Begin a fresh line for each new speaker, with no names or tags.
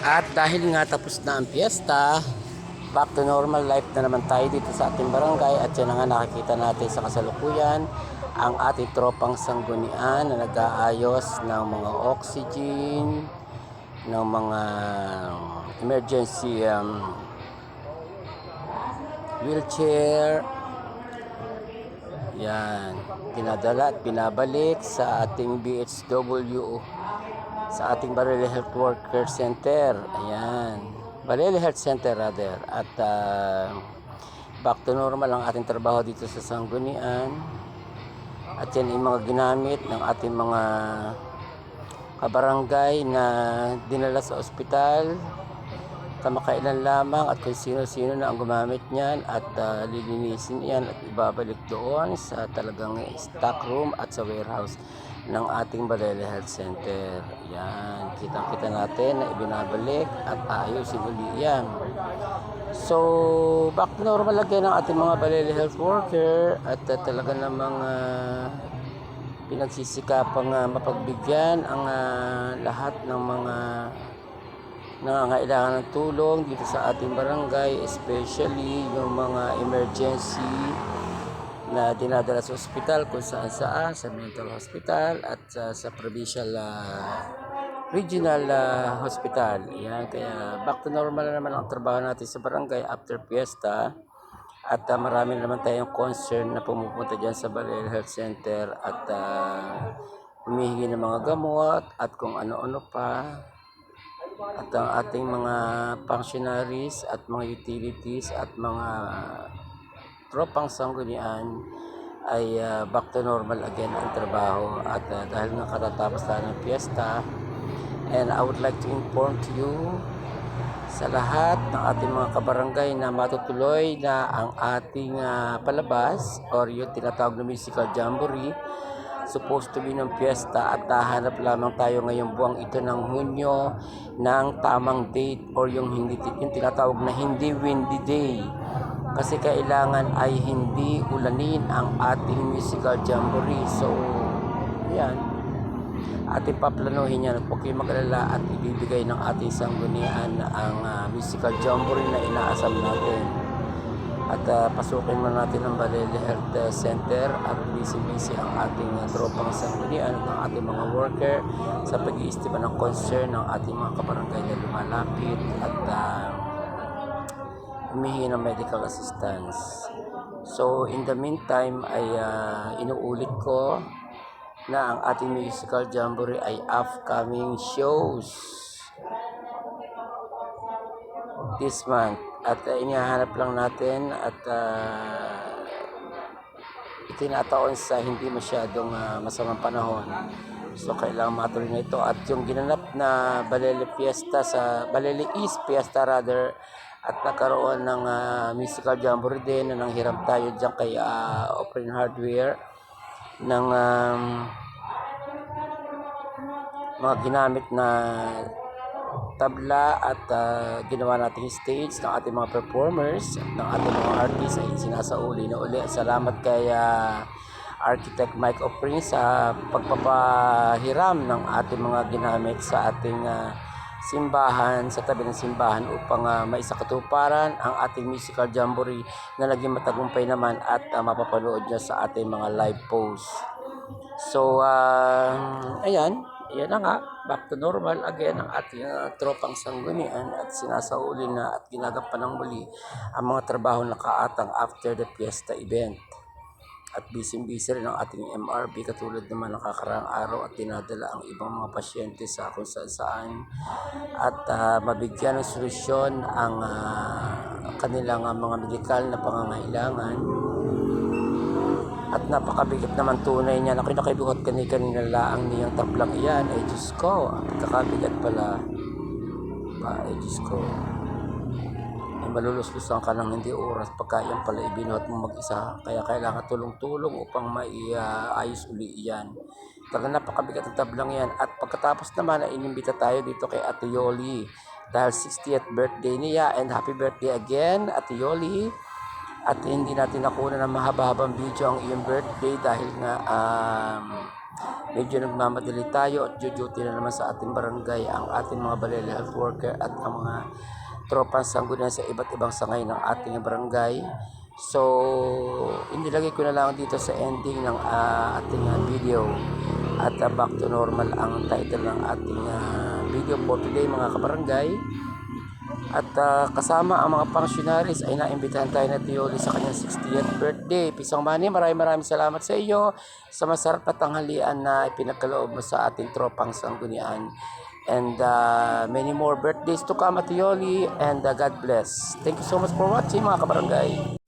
At dahil nga tapos na ang piyesta, back to normal life na naman tayo dito sa ating barangay. At yan na nga nakikita natin sa kasalukuyan ang ating tropang sanggunian na nag-aayos ng mga oxygen, ng mga emergency wheelchair. Yan, pinadala at pinabalik sa ating BHW, sa ating Barili Health Worker Center. Ayan, Barili Health Center rather. At back to normal ang ating trabaho dito sa Sanggunian. At yan yung mga ginamit ng ating mga kabarangay na dinala sa ospital kamakailan lamang, at kung sino-sino na ang gumamit niyan at lilinisin yan at ibabalik doon sa talagang stock room at sa warehouse ng ating Barili Health Center. Yan, kita-kita natin na ibinabalik at ayusin uli yan. So, back to normal again ang ating mga Barili Health Worker at talaga namang pinagsisikapang mapagbigyan ang lahat ng mga nangangailangan ng tulong dito sa ating barangay, especially yung mga emergency na dinadala sa ospital kung saan sa mental hospital at sa provincial regional hospital. Yan, kaya back to normal na naman ang trabaho natin sa barangay after fiesta. At marami naman tayong concern na pumupunta dyan sa Barili Health Center at humihingi ng mga gamot at kung ano-ano pa. At ang ating mga functionaries at mga utilities at mga tropang sanggunian ay back to normal again ang trabaho. At dahil nga katatapos na ng fiesta, and I would like to inform to you sa lahat ng ating mga kabarangay na matutuloy na ang ating palabas or yung tinatawag na musical jamboree. Supposed to be ng fiesta at hahanap lamang tayo ngayong buwang ito ng Hunyo ng tamang date or yung tinatawag na hindi windy day, kasi kailangan ay hindi ulanin ang ating musical jamboree. So yan, ating paplanuhin yan, huwag kayong mag-alala at ibibigay ng ating sanggunian ang musical jamboree na inaasam natin. At pasukin muna natin ang Barili Health Center at busy-busy ang ating tropang sanggunian at ang ating mga worker sa pag-iistima ng concern ng ating mga kabarangay na lumalapit at humihingi ng medical assistance. So in the meantime ay inuulit ko na ang ating musical jamboree ay upcoming shows this month. At inihahanap lang natin at itinataon sa hindi masyadong masamang panahon. So kailangan matuloy na ito. At yung ginanap na Barili Fiesta sa Barili East Fiesta rather, at nagkaroon ng musical jamboree din na nanghiram tayo dyan kay Open Hardware ng mga ginamit na tabla at ginawa nating stage ng ating mga performers at ng ating mga artists ay sinasauli na uli. Salamat kay Architect Mike Opring sa pagpapahiram ng ating mga ginamit sa ating simbahan, sa tabi ng simbahan upang maisakatuparan ang ating musical jamboree na naging matagumpay naman at mapapanood nyo sa ating mga live posts. So, ayan, yan na nga, back to normal again ang ating tropang sanggunian at sinasauli na at ginagapan ng muli ang mga trabaho na kaatang after the fiesta event. At busy-busy rin ang ating MRB katulad naman ng nakakaraang araw at dinadala ang ibang mga pasyente sa kung saan at mabigyan ng solusyon ang kanilang mga medikal na pangangailangan. At napakabigat naman tunay niya. Ako'y nakibuhat kanina laang niyang tablang iyan. Ay Diyos ko, kakabigat pala. Ay Diyos ko. Ay maluluslusan ka ng hindi oras pagka yan pala ibinuhat mo mag-isa. Kaya kailangan tulong-tulong upang maiayos uli iyan. Talagang napakabigat ng tablang yan. At pagkatapos naman ay inimbita tayo dito kay Ate Yoli dahil 60th birthday niya. And happy birthday again, Ate Yoli. At hindi natin nakuha ng mahaba-habang video ang iyong birthday dahil nga medyo nagmamadali tayo at duty na naman sa ating barangay ang ating mga barangay health worker at ang mga tropang sanggunian sa iba't ibang sangay ng ating barangay. So, inilagay ko na lang dito sa ending ng ating video at back to normal ang title ng ating video for today mga kabarangay. At kasama ang mga functionaries ay naimbitahan tayo na Tiyoli sa kanyang 60th birthday. Pisang Manny, maraming salamat sa iyo sa masarap na tanghalian na ipinagkaloob mo sa ating tropang sanggunian. And many more birthdays to come at Tiyoli, and God bless. Thank you so much for watching mga kabarangay.